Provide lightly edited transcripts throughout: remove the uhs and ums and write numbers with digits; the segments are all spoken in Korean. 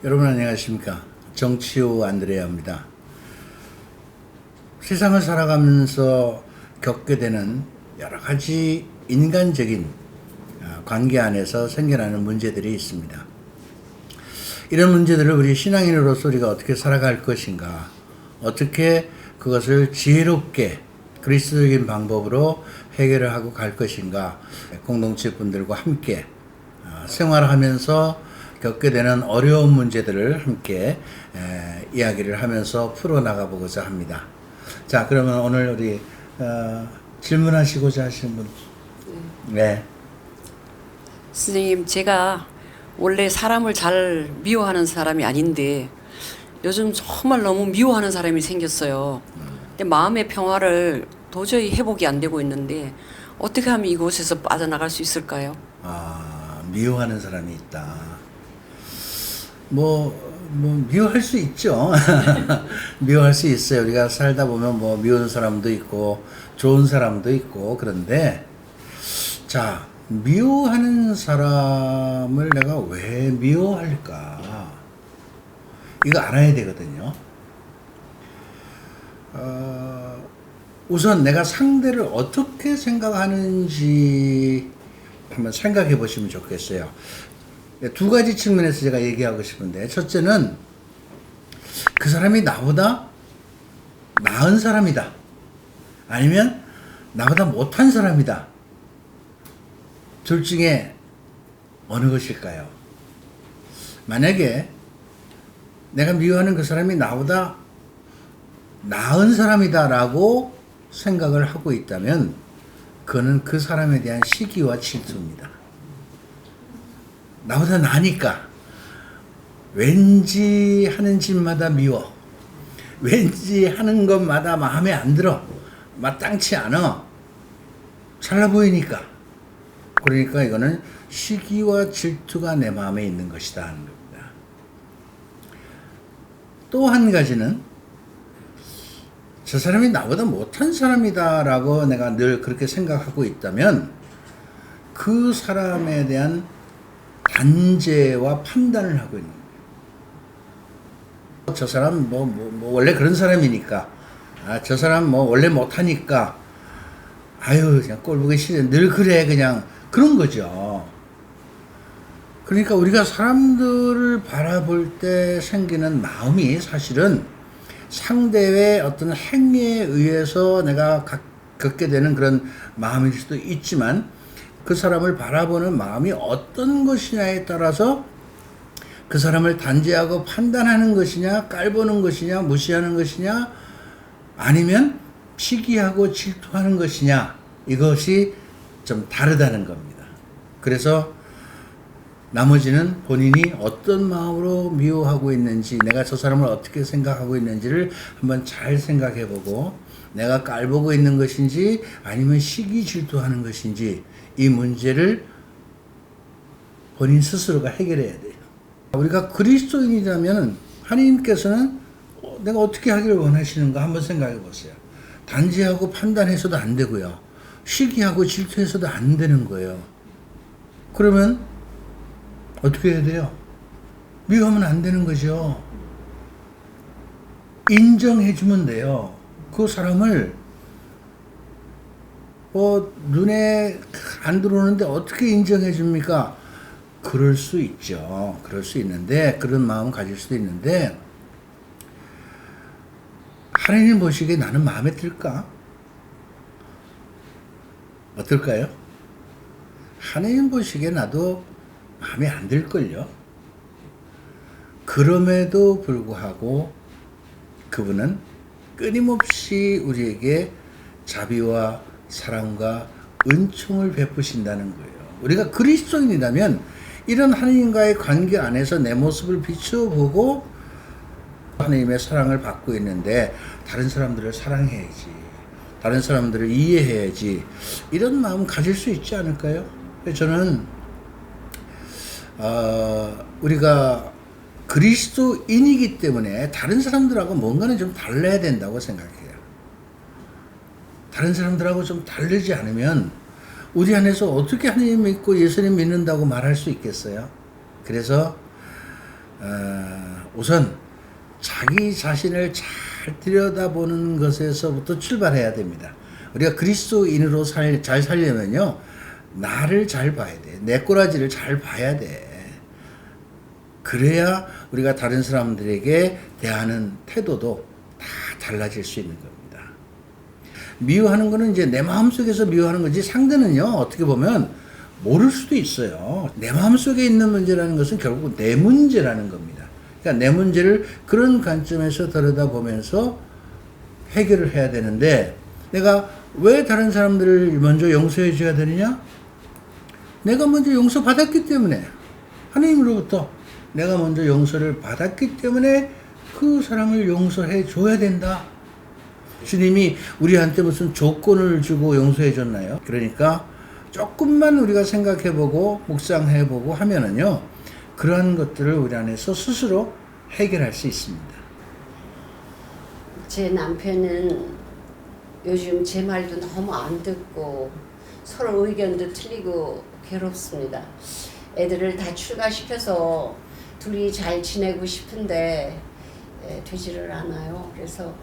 여러분 안녕하십니까? 정치우 안드레아입니다. 세상을 살아가면서 겪게 되는 여러 가지 인간적인 관계 안에서 생겨나는 문제들이 있습니다. 이런 문제들을 우리 신앙인으로서 우리가 어떻게 살아갈 것인가, 어떻게 그것을 지혜롭게 그리스도적인 방법으로 해결을 하고 갈 것인가, 공동체 분들과 함께 생활하면서 겪게 되는 어려운 문제들을 함께 이야기를 하면서 풀어나가 보고자 합니다. 자, 그러면 오늘 우리 질문하시고자 하시는 분. 네. 선생님, 제가 원래 사람을 잘 미워하는 사람이 아닌데 요즘 정말 너무 미워하는 사람이 생겼어요. 근데 마음의 평화를 도저히 회복이 안 되고 있는데 어떻게 하면 이곳에서 빠져나갈 수 있을까요? 미워하는 사람이 있다. 미워할 수 있죠. 미워할 수 있어요. 우리가 살다 보면 미운 사람도 있고, 좋은 사람도 있고, 그런데, 자, 미워하는 사람을 내가 왜 미워할까? 이거 알아야 되거든요. 우선 내가 상대를 어떻게 생각하는지 한번 생각해 보시면 좋겠어요. 두 가지 측면에서 제가 얘기하고 싶은데, 첫째는 그 사람이 나보다 나은 사람이다. 아니면 나보다 못한 사람이다. 둘 중에 어느 것일까요? 만약에 내가 미워하는 그 사람이 나보다 나은 사람이다라고 생각을 하고 있다면, 그거는 그 사람에 대한 시기와 질투입니다. 나보다 나니까 왠지 하는 짓마다 미워, 왠지 하는 것마다 마음에 안 들어, 마땅치 않아, 잘나 보이니까. 그러니까 이거는 시기와 질투가 내 마음에 있는 것이다 하는 겁니다. 또 한 가지는 저 사람이 나보다 못한 사람이다 라고 내가 늘 그렇게 생각하고 있다면, 그 사람에 대한 단죄와 판단을 하고 있는 거예요. 저 사람 원래 그런 사람이니까, 저 사람 원래 못하니까, 아유 그냥 꼴 보기 싫어, 늘 그래, 그냥 그런 거죠. 그러니까 우리가 사람들을 바라볼 때 생기는 마음이 사실은 상대의 어떤 행위에 의해서 내가 겪게 되는 그런 마음일 수도 있지만, 그 사람을 바라보는 마음이 어떤 것이냐에 따라서 그 사람을 단죄하고 판단하는 것이냐, 깔보는 것이냐, 무시하는 것이냐, 아니면 시기하고 질투하는 것이냐, 이것이 좀 다르다는 겁니다. 그래서 나머지는 본인이 어떤 마음으로 미워하고 있는지, 내가 저 사람을 어떻게 생각하고 있는지를 한번 잘 생각해 보고, 내가 깔보고 있는 것인지 아니면 시기 질투하는 것인지, 이 문제를 본인 스스로가 해결해야 돼요. 우리가 그리스도인이라면 하나님께서는 내가 어떻게 하기를 원하시는가 한번 생각해 보세요. 단죄하고 판단해서도 안 되고요, 시기하고 질투해서도 안 되는 거예요. 그러면 어떻게 해야 돼요? 미워하면 안 되는 거죠. 인정해주면 돼요. 그 사람을 눈에 안 들어오는데 어떻게 인정해 줍니까? 그럴 수 있죠. 그럴 수 있는데, 그런 마음 가질 수도 있는데, 하나님 보시기에 나는 마음에 들까? 어떨까요? 하나님 보시기에 나도 마음에 안 들걸요. 그럼에도 불구하고 그분은 끊임없이 우리에게 자비와 사랑과 은총을 베푸신다는 거예요. 우리가 그리스도인이라면 이런 하나님과의 관계 안에서 내 모습을 비춰보고 하나님의 사랑을 받고 있는데, 다른 사람들을 사랑해야지, 다른 사람들을 이해해야지, 이런 마음 가질 수 있지 않을까요? 저는 우리가 그리스도인이기 때문에 다른 사람들하고 뭔가는 좀 달라야 된다고 생각해요. 다른 사람들하고 좀 다르지 않으면 우리 안에서 어떻게 하나님 믿고 예수님 믿는다고 말할 수 있겠어요? 그래서 우선 자기 자신을 잘 들여다보는 것에서부터 출발해야 됩니다. 우리가 그리스도인으로 잘 살려면요, 나를 잘 봐야 돼. 내 꼬라지를 잘 봐야 돼. 그래야 우리가 다른 사람들에게 대하는 태도도 다 달라질 수 있는 겁니다. 미워하는 거는 이제 내 마음속에서 미워하는 거지, 상대는요, 어떻게 보면 모를 수도 있어요. 내 마음속에 있는 문제라는 것은 결국 내 문제라는 겁니다. 그러니까 내 문제를 그런 관점에서 들여다보면서 해결을 해야 되는데, 내가 왜 다른 사람들을 먼저 용서해 줘야 되느냐? 내가 먼저 용서받았기 때문에, 하나님으로부터 내가 먼저 용서를 받았기 때문에 그 사람을 용서해 줘야 된다. 주님이 우리한테 무슨 조건을 주고 용서해 줬나요? 그러니까 조금만 우리가 생각해보고 묵상해보고 하면은요, 그러한 것들을 우리 안에서 스스로 해결할 수 있습니다. 제 남편은 요즘 제 말도 너무 안 듣고 서로 의견도 틀리고 괴롭습니다. 애들을 다 출가시켜서 둘이 잘 지내고 싶은데 되지를 않아요. 그래서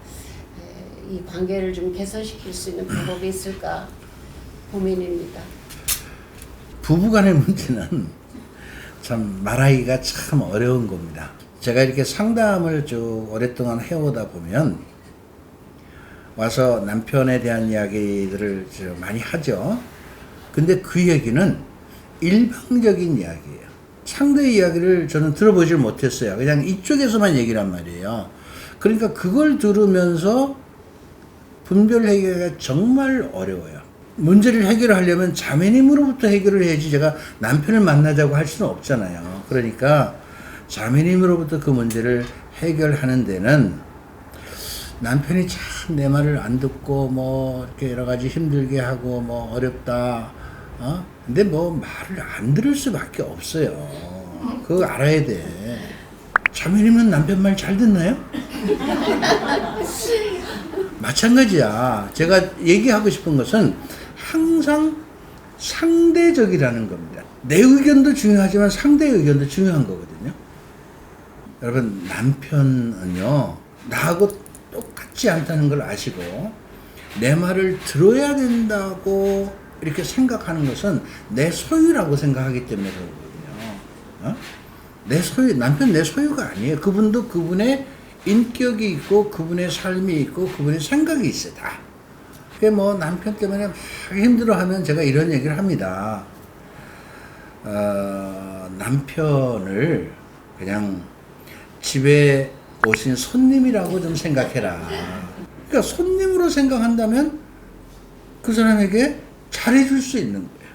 이 관계를 좀 개선시킬 수 있는 방법이 있을까 고민입니다. 부부간의 문제는 참 말하기가 참 어려운 겁니다. 제가 이렇게 상담을 쭉 오랫동안 해오다 보면 와서 남편에 대한 이야기들을 많이 하죠. 근데 그 얘기는 일방적인 이야기예요. 상대 이야기를 저는 들어보질 못했어요. 그냥 이쪽에서만 얘기를 한 말이에요. 그러니까 그걸 들으면서 분별 해결이 정말 어려워요. 문제를 해결하려면 자매님으로부터 해결을 해야지 제가 남편을 만나자고 할 수는 없잖아요. 그러니까 자매님으로부터 그 문제를 해결하는 데는 남편이 참 내 말을 안 듣고 뭐 이렇게 여러 가지 힘들게 하고 뭐 어렵다. 근데 뭐 말을 안 들을 수밖에 없어요. 그거 알아야 돼. 자매님은 남편 말 잘 듣나요? 마찬가지야. 제가 얘기하고 싶은 것은 항상 상대적이라는 겁니다. 내 의견도 중요하지만 상대의 의견도 중요한 거거든요. 여러분, 남편은요, 나하고 똑같지 않다는 걸 아시고 내 말을 들어야 된다고 이렇게 생각하는 것은 내 소유라고 생각하기 때문에 그렇거든요. 내 소유, 남편 내 소유가 아니에요. 그분도 그분의 인격이 있고 그분의 삶이 있고 그분의 생각이 있어요. 다. 그게 뭐 남편 때문에 막 힘들어하면 제가 이런 얘기를 합니다. 남편을 그냥 집에 오신 손님이라고 좀 생각해라. 그러니까 손님으로 생각한다면 그 사람에게 잘해줄 수 있는 거예요.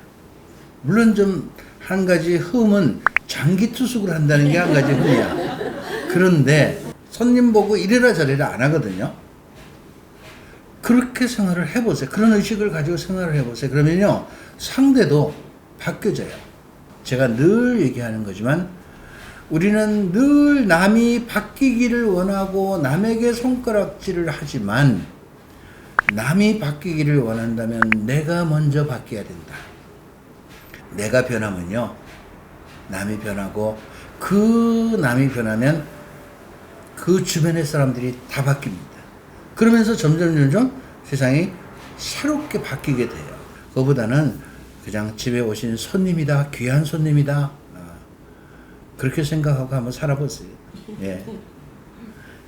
물론 좀 한 가지 흠은 장기투숙을 한다는 게 한 가지 흠이야. 그런데 손님 보고 이래라 저래라 안 하거든요. 그렇게 생활을 해보세요. 그런 의식을 가지고 생활을 해보세요. 그러면요, 상대도 바뀌어져요. 제가 늘 얘기하는 거지만 우리는 늘 남이 바뀌기를 원하고 남에게 손가락질을 하지만 남이 바뀌기를 원한다면 내가 먼저 바뀌어야 된다. 내가 변하면요, 남이 변하고 그 남이 변하면 그 주변의 사람들이 다 바뀝니다. 그러면서 점점 세상이 새롭게 바뀌게 돼요. 그거보다는 그냥 집에 오신 손님이다, 귀한 손님이다, 그렇게 생각하고 한번 살아보세요. 예.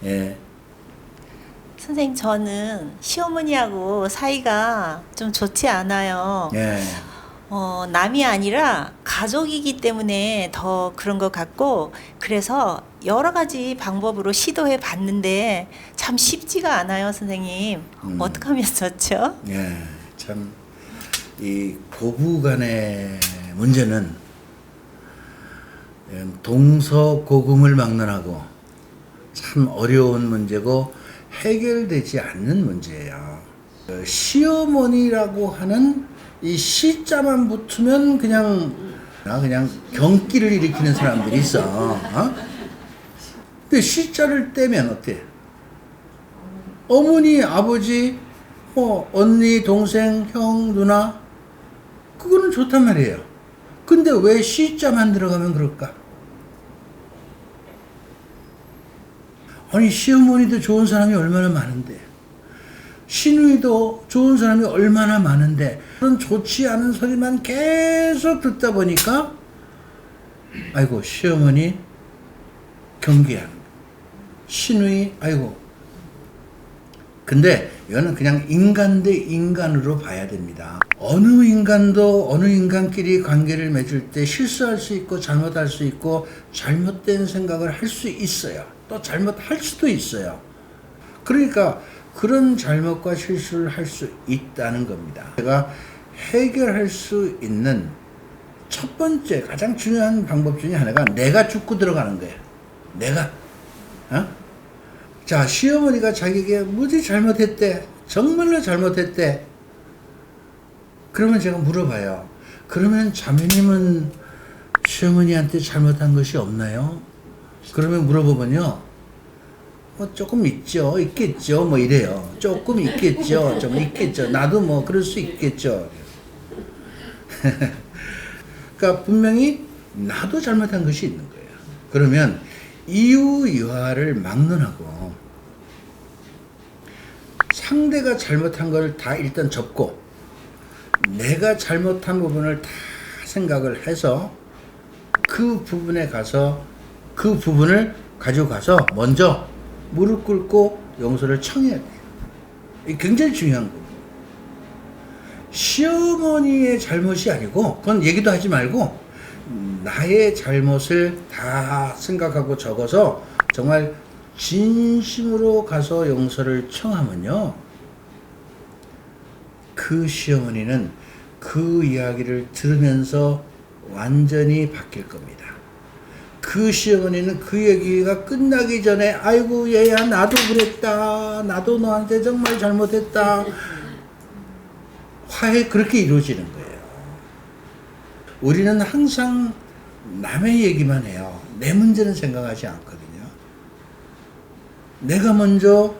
예. 선생님, 저는 시어머니하고 사이가 좀 좋지 않아요. 예. 남이 아니라 가족이기 때문에 더 그런 것 같고, 그래서 여러 가지 방법으로 시도해 봤는데 참 쉽지가 않아요, 선생님. 어떻게 하면 좋죠? 예. 참, 이 부부 간의 문제는 동서고금을 막론하고 참 어려운 문제고 해결되지 않는 문제예요. 시어머니라고 하는 이 시자만 붙으면 그냥 경기를 일으키는 사람들이 있어. 근데 시자를 떼면 어때? 어머니, 아버지, 언니, 동생, 형, 누나, 그거는 좋단 말이에요. 근데 왜 시자만 들어가면 그럴까? 아니 시어머니도 좋은 사람이 얼마나 많은데, 시누이도 좋은 사람이 얼마나 많은데, 그런 좋지 않은 소리만 계속 듣다 보니까 아이고 시어머니 경계하는, 시누이 아이고. 근데 이거는 그냥 인간 대 인간으로 봐야 됩니다. 어느 인간도 어느 인간끼리 관계를 맺을 때 실수할 수 있고 잘못할 수 있고 잘못된 생각을 할 수 있어요. 또 잘못할 수도 있어요. 그러니까 그런 잘못과 실수를 할 수 있다는 겁니다. 제가 해결할 수 있는 첫 번째 가장 중요한 방법 중에 하나가 내가 죽고 들어가는 거예요. 내가. 자, 시어머니가 자기에게 무지 잘못했대. 정말로 잘못했대. 그러면 제가 물어봐요. 그러면 자매님은 시어머니한테 잘못한 것이 없나요? 그러면 물어보면요. 조금 있죠. 있겠죠. 뭐 이래요. 조금 있겠죠. 좀 있겠죠. 나도 뭐 그럴 수 있겠죠. 그러니까 분명히 나도 잘못한 것이 있는 거예요. 그러면 이유유화를 막론하고 상대가 잘못한 걸 다 일단 접고 내가 잘못한 부분을 다 생각을 해서 그 부분에 가서 그 부분을 가져가서 먼저 무릎 꿇고 용서를 청해야 돼요. 이게 굉장히 중요한 거예요. 시어머니의 잘못이 아니고 그건 얘기도 하지 말고 나의 잘못을 다 생각하고 적어서 정말 진심으로 가서 용서를 청하면요, 그 시어머니는 그 이야기를 들으면서 완전히 바뀔 겁니다. 그 시어머니는 그 얘기가 끝나기 전에 아이고 얘야 나도 그랬다, 나도 너한테 정말 잘못했다, 화해 그렇게 이루어지는 거예요. 우리는 항상 남의 얘기만 해요. 내 문제는 생각하지 않거든요. 내가 먼저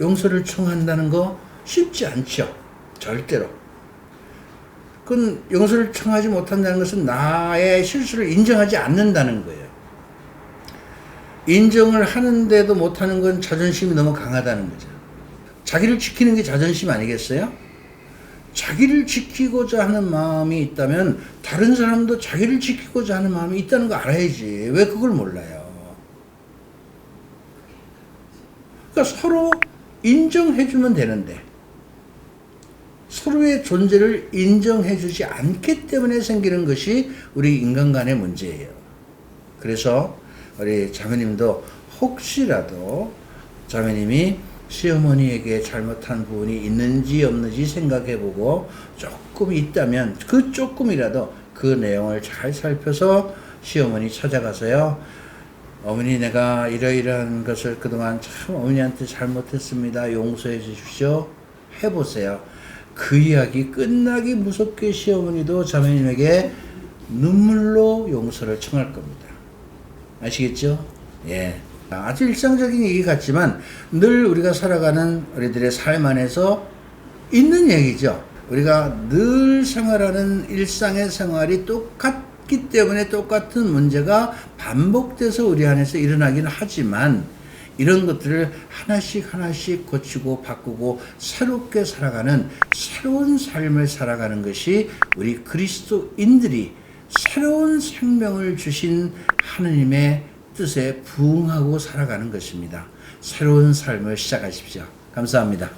용서를 청한다는 거 쉽지 않죠. 절대로. 그건 용서를 청하지 못한다는 것은 나의 실수를 인정하지 않는다는 거예요. 인정을 하는데도 못하는 건 자존심이 너무 강하다는 거죠. 자기를 지키는 게 자존심 아니겠어요? 자기를 지키고자 하는 마음이 있다면 다른 사람도 자기를 지키고자 하는 마음이 있다는 거 알아야지. 왜 그걸 몰라요? 그러니까 서로 인정해주면 되는데 서로의 존재를 인정해주지 않기 때문에 생기는 것이 우리 인간 간의 문제예요. 그래서 우리 자매님도 혹시라도 자매님이 시어머니에게 잘못한 부분이 있는지 없는지 생각해보고 조금 있다면 그 조금이라도 그 내용을 잘 살펴서 시어머니 찾아가서요, 어머니 내가 이러이러한 것을 그동안 참 어머니한테 잘못했습니다. 용서해 주십시오. 해보세요. 그 이야기 끝나기 무섭게 시어머니도 자매님에게 눈물로 용서를 청할 겁니다. 아시겠죠? 예. 아주 일상적인 얘기 같지만 늘 우리가 살아가는 우리들의 삶 안에서 있는 얘기죠. 우리가 늘 생활하는 일상의 생활이 똑같기 때문에 똑같은 문제가 반복돼서 우리 안에서 일어나긴 하지만 이런 것들을 하나씩 하나씩 고치고 바꾸고 새롭게 살아가는 새로운 삶을 살아가는 것이 우리 그리스도인들이 새로운 생명을 주신 하느님의 뜻에 부응하고 살아가는 것입니다. 새로운 삶을 시작하십시오. 감사합니다.